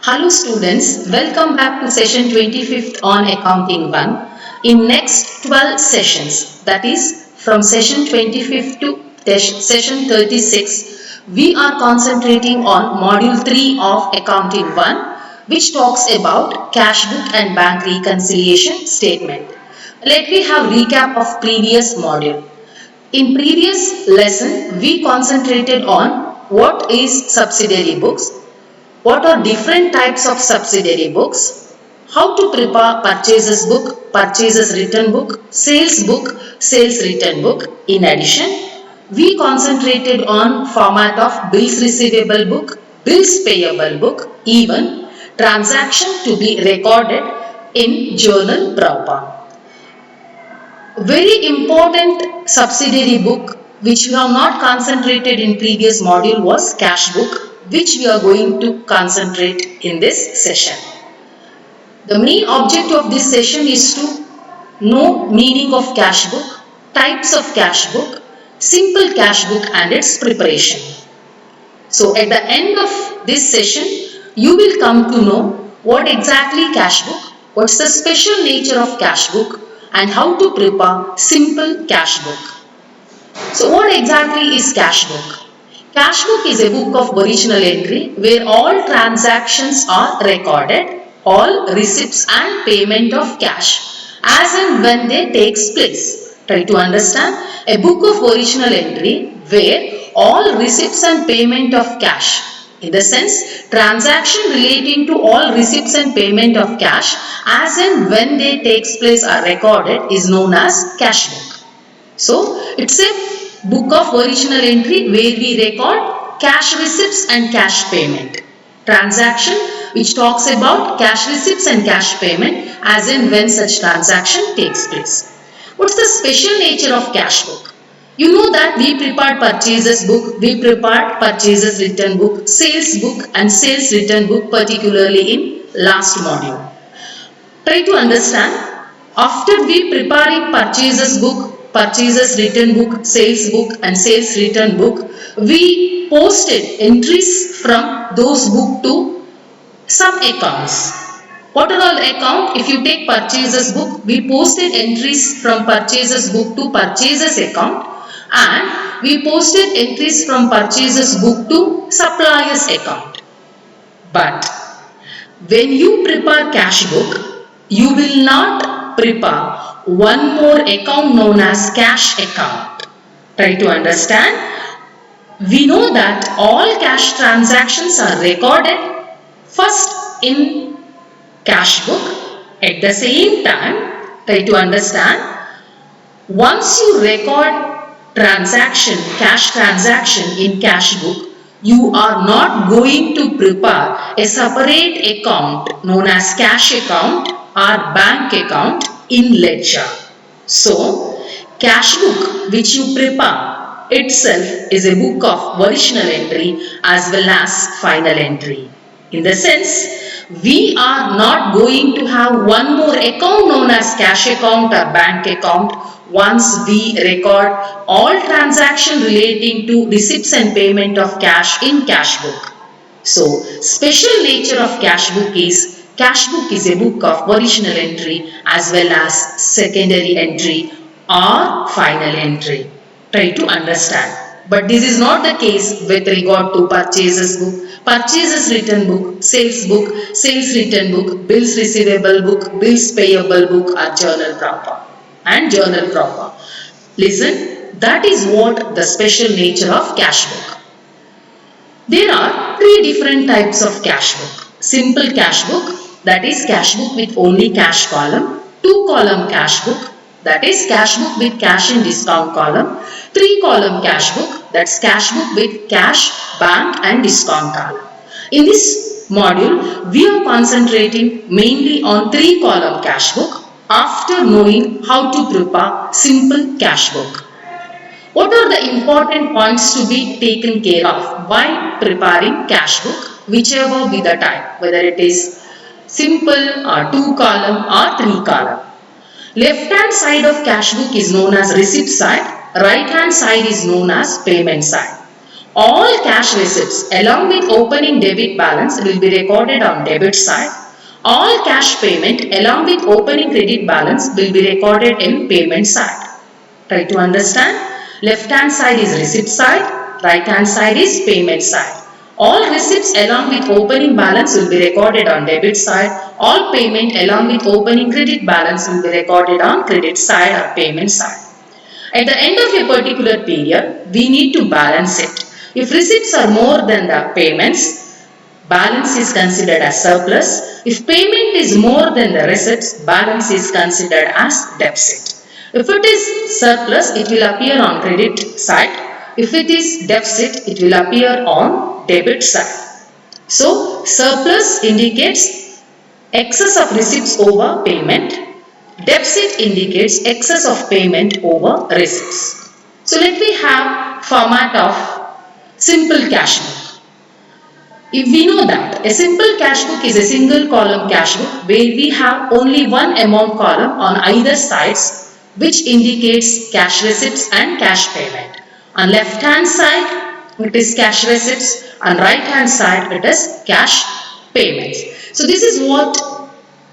Hello students, welcome back to session 25th on Accounting 1. In next 12 sessions, that is from session 25th to session 36, we are concentrating on module 3 of Accounting 1, which talks about cash book and bank reconciliation statement. Let me have recap of previous module. In previous lesson, we concentrated on what is subsidiary books, what are different types of subsidiary books, how to prepare purchases book, purchases return book, sales return book. In addition, we concentrated on format of bills receivable book, bills payable book, even transaction to be recorded in journal proper. Very important subsidiary book which we have not concentrated in previous module was cash book, which we are going to concentrate in this session. The main objective of this session is to know meaning of cash book, types of cash book, simple cash book and its preparation. So at the end of this session, you will come to know what exactly cash book, what's the special nature of cash book, and how to prepare simple cash book. So what exactly is cash book? Cash book is a book of original entry where all transactions are recorded, all receipts and payment of cash as and when they takes place. Try to understand. A book of original entry where all receipts and payment of cash, in the sense transaction relating to all receipts and payment of cash as and when they takes place are recorded is known as cash book. So it's a book of original entry where we record cash receipts and cash payment. Transaction which talks about cash receipts and cash payment as and when such transaction takes place. What's the special nature of cash book? You know that we prepared purchases book, we prepared purchases return book, sales book and sales return book particularly in last module. Try to understand. After we preparing purchases book, purchases return book, sales book and sales return book, we posted entries from those book to some accounts. What are all account? If you take purchases book, we posted entries from purchases book to purchases account and we posted entries from purchases book to suppliers account. But when you prepare cash book, you will not prepare one more account known as cash account. Try to understand. We know that all cash transactions are recorded first in cash book. At the same time, try to understand, once you record cash transaction in cash book, you are not going to prepare a separate account known as cash account or bank account in ledger. So, cash book which you prepare itself is a book of original entry as well as final entry. In the sense, we are not going to have one more account known as cash account or bank account once we record all transaction relating to receipts and payment of cash in cash book. So, special nature of cash book is a book of original entry as well as secondary entry or final entry. Try to understand. But this is not the case with regard to purchases book, purchases return book, sales return book, bills receivable book, bills payable book or journal proper. Listen, that is what the special nature of cash book. There are three different types of cash book. Simple cash book, that is cash book with only cash column. 2-column cash book, that is cash book with cash and discount column. 3-column cash book, that's cash book with cash, bank and discount column. In this module, we are concentrating mainly on 3-column cash book after knowing how to prepare simple cash book. What are the important points to be taken care of while preparing cash book, whichever be the type, whether it is simple or 2-column or 3-column. Left hand side of cash book is known as receipt side, right hand side is known as payment side. All cash receipts along with opening debit balance will be recorded on debit side. All cash payment along with opening credit balance will be recorded in payment side. Try to understand. Left hand side is receipt side, right hand side is payment side. All receipts along with opening balance will be recorded on debit side. All payment along with opening credit balance will be recorded on credit side or payment side. At the end of a particular period, we need to balance it. If receipts are more than the payments, balance is considered as surplus. If payment is more than the receipts, balance is considered as deficit. If it is surplus, it will appear on credit side. If it is deficit, it will appear on debit side. So, surplus indicates excess of receipts over payment. Deficit indicates excess of payment over receipts. So, let me have format of simple cash book. If we know that a simple cash book is a single column cash book where we have only one amount column on either sides which indicates cash receipts and cash payment. On left hand side it is cash receipts, on right hand side it is cash payments. So this is what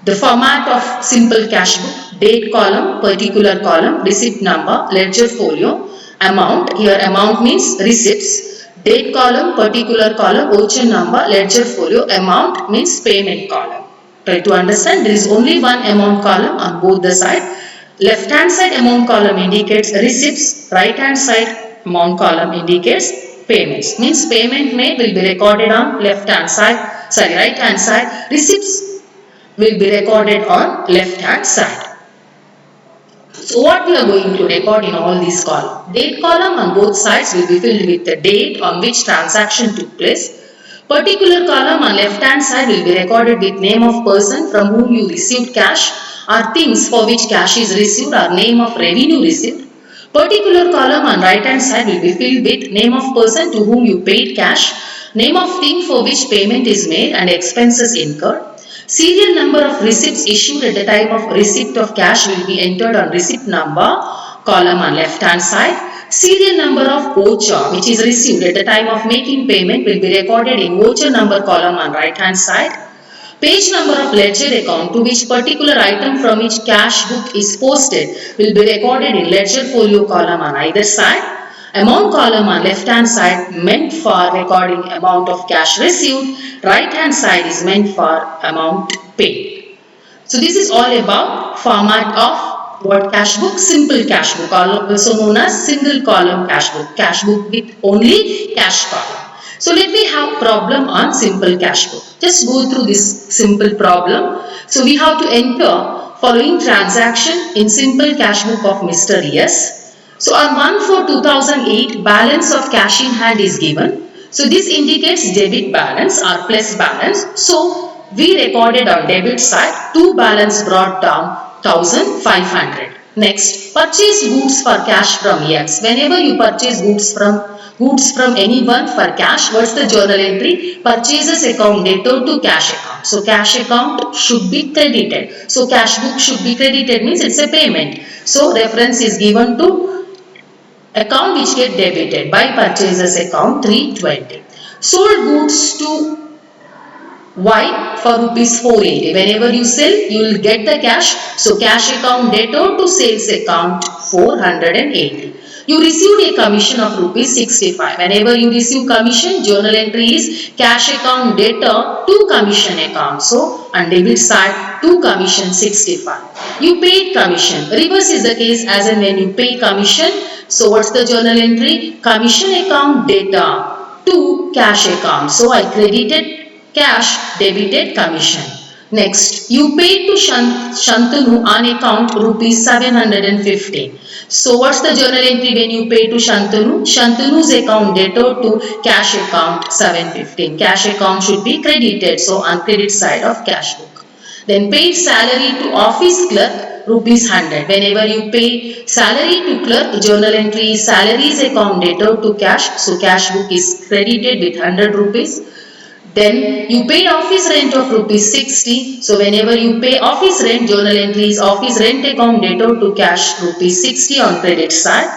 the format of simple cash book: date column, particular column, receipt number, ledger folio, amount. Here amount means receipts. Date column, particular column, voucher number, ledger folio, amount means payment column. Try to understand, there is only one amount column on both the side. Left hand side amount column indicates receipts, right hand side amount column indicates payments. Means payment made will be recorded on right hand side. Receipts will be recorded on left hand side. So what we are going to record in all these columns? Date column on both sides will be filled with the date on which transaction took place. Particular column on left hand side will be recorded with name of person from whom you received cash or things for which cash is received or name of revenue received. Particular column on right hand side will be filled with name of person to whom you paid cash, name of thing for which payment is made and expenses incurred. Serial number of receipts issued at the time of receipt of cash will be entered on receipt number column on left hand side. Serial number of voucher which is received at the time of making payment will be recorded in voucher number column on right hand side. Page number of ledger account to which particular item from which cash book is posted will be recorded in ledger folio column on either side. Amount column on left hand side meant for recording amount of cash received. Right hand side is meant for amount paid. So this is all about format of what cash book? Simple cash book, also known as single column cash book with only cash column. So let me have problem on simple cash book. Just go through this simple problem. So we have to enter following transaction in simple cash book of Mr. Yes. So on 1/4/2008 balance of cash in hand is given. So this indicates debit balance or plus balance. So we recorded on debit side 2 balance brought down 1500. Next, purchase goods for cash from X. Whenever you purchase goods from anyone for cash, what's the journal entry? Purchases account debtor to cash account. So cash account should be credited. So cash book should be credited means it's a payment. So reference is given to account which get debited by purchases account 320. Sold goods to Y for rupees 480. Whenever you sell, you will get the cash. So cash account debtor to sales account 480. You received a commission of rupees 65. Whenever you receive commission, journal entry is cash account debtor to commission account. So on debit side to commission 65. You paid commission. Reverse is the case as in when you pay commission. So what's the journal entry? Commission account debtor to cash account. So I credited cash, debited commission. Next, you paid to Shantanu on account rupees 715. So what's the journal entry when you pay to Shantanu? Shantanu's account debtor to cash account 715. Cash account should be credited. So on credit side of cash book. Then paid salary to office clerk rupees 100. Whenever you pay salary to clerk, journal entry is salaries account debtor to cash. So cash book is credited with 100 rupees. Then you paid office rent of rupees 60. So whenever you pay office rent, journal entry is office rent account debtor to cash rupees 60 on credit side.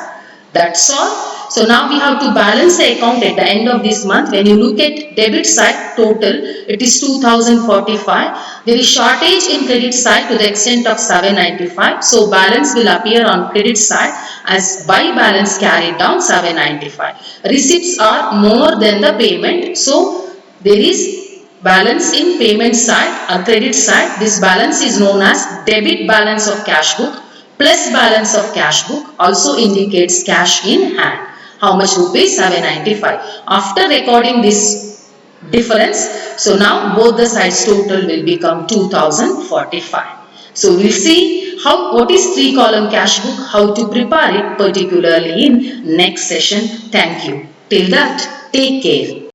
That's all. So now we have to balance the account at the end of this month. When you look at debit side total, it is 2045. There is shortage in credit side to the extent of 795. So balance will appear on credit side as buy balance carried down 795. Receipts are more than the payment. So there is balance in payment side or credit side. This balance is known as debit balance of cash book. Plus balance of cash book also indicates cash in hand. How much rupees? 795. After recording this difference, so now both the sides total will become 2045. So we'll see what is 3-column cash book, how to prepare it particularly in next session. Thank you. Till that, take care.